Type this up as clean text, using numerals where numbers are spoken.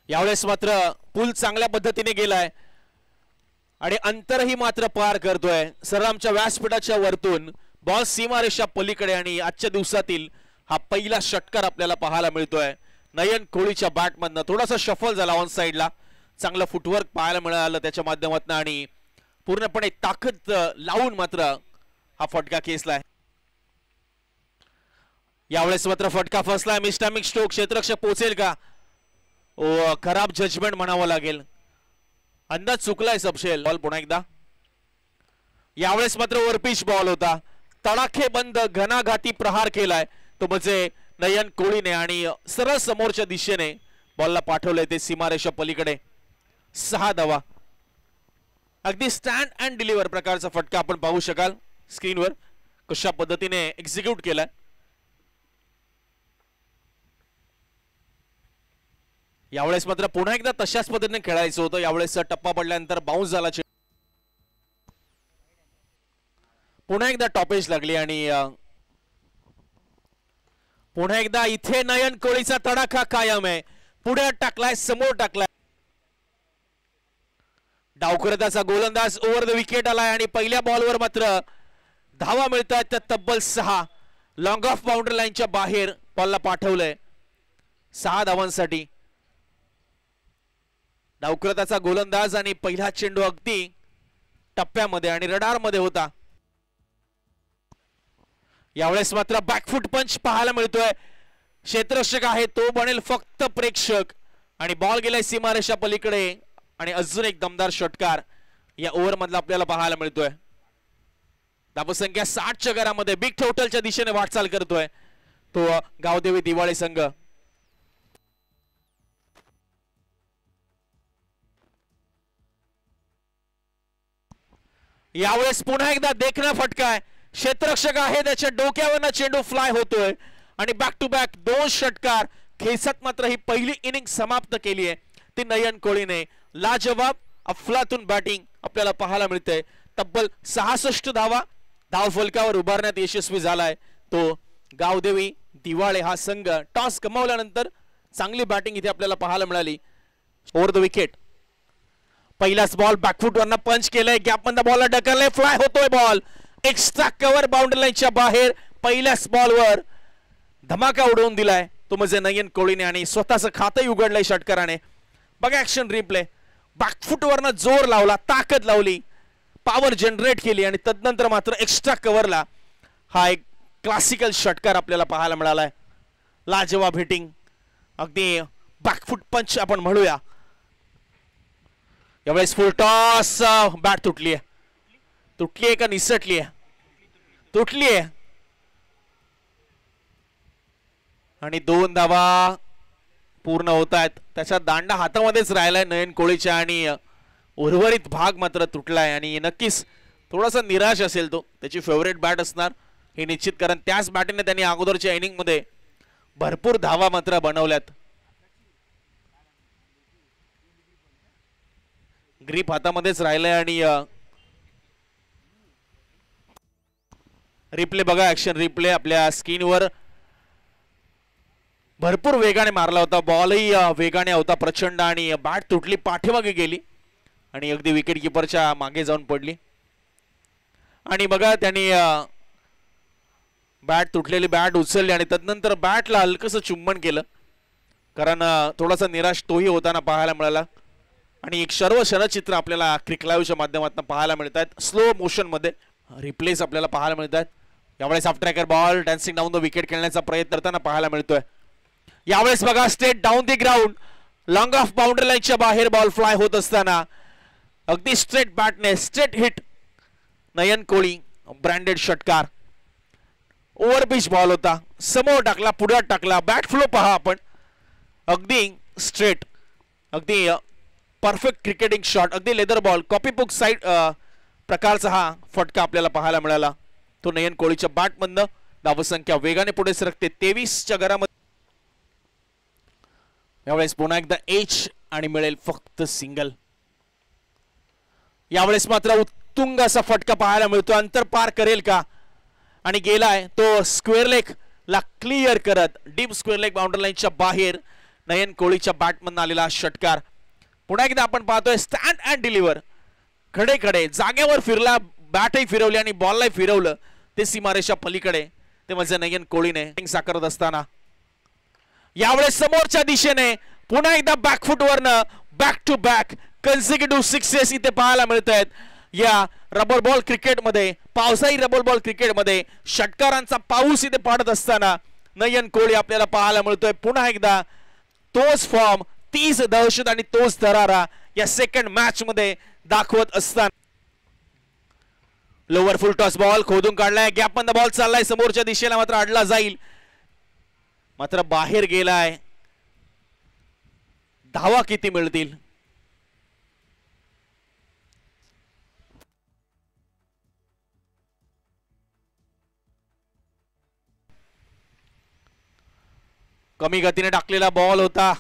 यावेळेस मात्र पूल चांगल्या पद्धतीने गेलाय आणि अंतरही मात्र पार करतोय. सरआमच्या व्यासपीठाच्या वरतून बॉल सीमारेषा पलीकडे आणि आजच्या दिवसातील हा पहिला षटकार आपल्याला पाहायला मिळतोय. नयन कोळीच्या बॅटमधनं थोडासा शफल झाला ऑन साइडला. चांगलं फुटवर्क पाहायला मिळालं त्याच्या माध्यमातून आणि पूर्णपणे ताकद लावून मात्र हा फटका खेचलाय. यावेळेस मात्र फटका फसलाय. मिस्टॅमिक स्ट्रोक क्षेत्ररक्षक पोहोचेल का? खराब जजमेंट म्हणावं लागेल. अंदाज चुकलाय सबशेल. बॉल पुन्हा एकदा. यावेळेस मात्र ओव्हरपिच बॉल होता. तडाखे बंद घणाघाती प्रहार केलाय तो म्हणजे नयन कोळीने आणि सरळ समोरच्या दिशेने बॉलला पाठवलंय ते सीमारेषा पलीकडे. 6 धावा. अगदी स्टँड अँड डिलिव्हर प्रकारचा फटका आपण पाहू शकाल स्क्रीनवर कशा पद्धतीने एक्झिक्यूट केलाय. यावेळेस मात्र पुन्हा एकदा तशाच पद्धतीने खेळायचं होतं. यावेळेस टप्पा पडल्यानंतर बाउन्स झाला. पुन्हा एकदा टॉपेज लागली आणि पुन्हा एकदा इथे नयन कोळीचा तडाखा कायम आहे. पुढे टाकलाय, समोर टाकलाय. डावकरताचा गोलंदाज ओव्हर द विकेट आलाय आणि पहिल्या बॉलवर मात्र धावा मिळतात त्या तब्बल 6. लॉंग ऑफ बाउंड्री लाईनच्या बाहेर बॉलला पाठवलंय 6 धावांसाठी. डावकरताचा गोलंदाज आणि पहिला चेंडू अगदी टप्प्यामध्ये आणि रडारमध्ये होता. यावेळेस मात्र बॅकफुट पंच पाहायला मिळतोय. क्षेत्ररक्षक आहे तो बनेल फक्त प्रेक्षक आणि बॉल गेलाय सीमारेषा पलीकडे आणि अजून एक दमदार षटकार या ओव्हर मधला आपल्याला पाहायला मिळतोय. धावसंख्या 60च्या घरामध्ये बिग टोटलच्या दिशेने वाटचाल करतोय तो गावदेवी दिवाळी संघ. यावेळेस पुन्हा एकदा देखणा फटका आहे. क्षेत्ररक्षक आहे त्याच्या डोक्यावरनं चेंडू फ्लाय होतोय आणि बॅक टू बॅक 2 षटकार खेचत मात्र ही पहिली इनिंग समाप्त केली आहे ती नयन कोळीने. लाजवाब अफलातून बॅटिंग आपल्याला पाहायला मिळते. तब्बल 66 धावा धाव फलकावर उभारण्यात यशस्वी झालाय तो गावदेवी दिवाळे हा संघ. टॉस गमावल्यानंतर चांगली बॅटिंग इथे आपल्याला पाहायला मिळाली. ओव्हर द विकेट पहिलाच बॉल बॅकफुट वरनं पंच केलंय. गॅप मध्ये बॉलला ढकललंय. फ्लाय होतोय बॉल. एक्स्ट्रा कव्हर बाउंड्री लाईनच्या बाहेर. पहिल्याच बॉलवर धमाका उडवून दिलाय तो म्हणजे नयन कोळीने आणि स्वतःचं खातही उघडलंय षटकाराने. बघा ऍक्शन रिप्ले. बॅकफुट वरनं जोर लावला, ताकद लावली, पॉवर जनरेट केली आणि तदनंतर मात्र एक्स्ट्रा कव्हरला हा एक क्लासिकल षटकार आपल्याला पाहायला मिळालाय. लाजवाब हिटिंग अगदी बॅकफुट पंच आपण म्हणूया. यावेळेस फुल टॉस. बॅट तुटलीये. तुटलीये का निसटलीये? तुटलीये आणि 2 धावा पूर्ण होत आहेत. त्याचा दांडा हातामध्येच राहिलाय नयन कोळीच्या आणि उर्वरित भाग मात्र तुटलाय आणि नक्कीच थोडासा निराश असेल तो. त्याची फेवरेट बॅट असणार हे निश्चित, कारण त्याच बॅटीने त्यांनी अगोदरच्या इनिंग मध्ये भरपूर धावा मात्र बनवल्यात. ग्रीप हातामध्येच राहिलंय आणि रिप्ले बघा. ऍक्शन रिप्ले आपल्या स्क्रीनवर. भरपूर वेगाने मारला होता. बॉलही वेगाने होता प्रचंड आणि बॅट तुटली, पाठीमागे गेली आणि अगदी विकेट किपरच्या मागे जाऊन पडली. आणि बघा त्यांनी बॅट तुटलेली बॅट उचलली आणि तदनंतर बॅटला हलकसं चुंबन केलं, कारण थोडासा निराश तोही होताना पाहायला मिळाला. आणि एक सर्व क्षणचित्र आपल्याला क्रिक लाईव्हच्या माध्यमातून पाहायला मिळत आहेत. स्लो मोशन मध्ये रिप्लेस आपल्याला पाहायला मिळत आहेत. यावेळेस of tracker ball dancing down the wicket खेळण्याचा प्रयत्न करताना पाहायला मिळतोय. यावेळेस बघा straight down the ground. Long of boundary लाईनच्या बाहेर बॉल फ्लाय होत असताना अगदी स्ट्रेट बॅटने स्ट्रेट हिट. नयन कोळी ब्रँडेड षटकार. ओव्हरपिच बॉल होता. समोर टाकला, पुढे टाकला. बॅट फ्लो पहा आपण. अगदी स्ट्रेट, अगदी परफेक्ट क्रिकेटिंग शॉट, अगदी leather ball, copy book side प्रकारचा हा फटका आपल्याला पाहायला मिळाला तो नयन कोळीच्या बॅटमधनं. धावसंख्या वेगाने पुढे सरकते 23च्या घरामध्ये. यावेळेस पुन्हा एकदा एच आणि मिळेल फक्त सिंगल. यावेळेस मात्र उत्तुंग असा फटका पाहायला मिळतो. अंतर पार करेल का? आणि गेलाय तो स्क्वेअर लेग ला क्लिअर करत डीप स्क्वेअर लेग बाउंड्री लाईनच्या बाहेर. नयन कोळीच्या बॅटमधून आलेला षटकार. पुन्हा एकदा आपण पाहतोय स्टँड अँड डिलिव्हर, खडे खडे जागेवर फिरला, बॅटही फिरवली आणि बॉललाही फिरवलं ते सीमारेषा पलीकडे. ते म्हणजे नयन कोळीने साकारत असताना यावेळेस समोरच्या दिशेने पुन्हा एकदा बॅकफुट वरनं back to back consecutive sixes इथे पाहायला मिळत आहेत. या रबर बॉल क्रिकेटमध्ये, पावसाळी रबर बॉल क्रिकेटमध्ये षटकारांचा पाऊस इथे पाडत असताना नयन कोळी आपल्याला पाहायला मिळतोय. पुन्हा एकदा तोच फॉर्म, तीच दहशत आणि तोच दरारा या सेकंड मॅच मध्ये दाखवत असताना लोवर फुल टॉस बॉल खोदून काढलाय, गॅप मध्ये बॉल चाललाय समोरच्या दिशेला, मात्र अडला जाईल, मात्र बाहेर गेलाय. धावा किती मिळतील? कमी गतीने टाकलेला बॉल होता.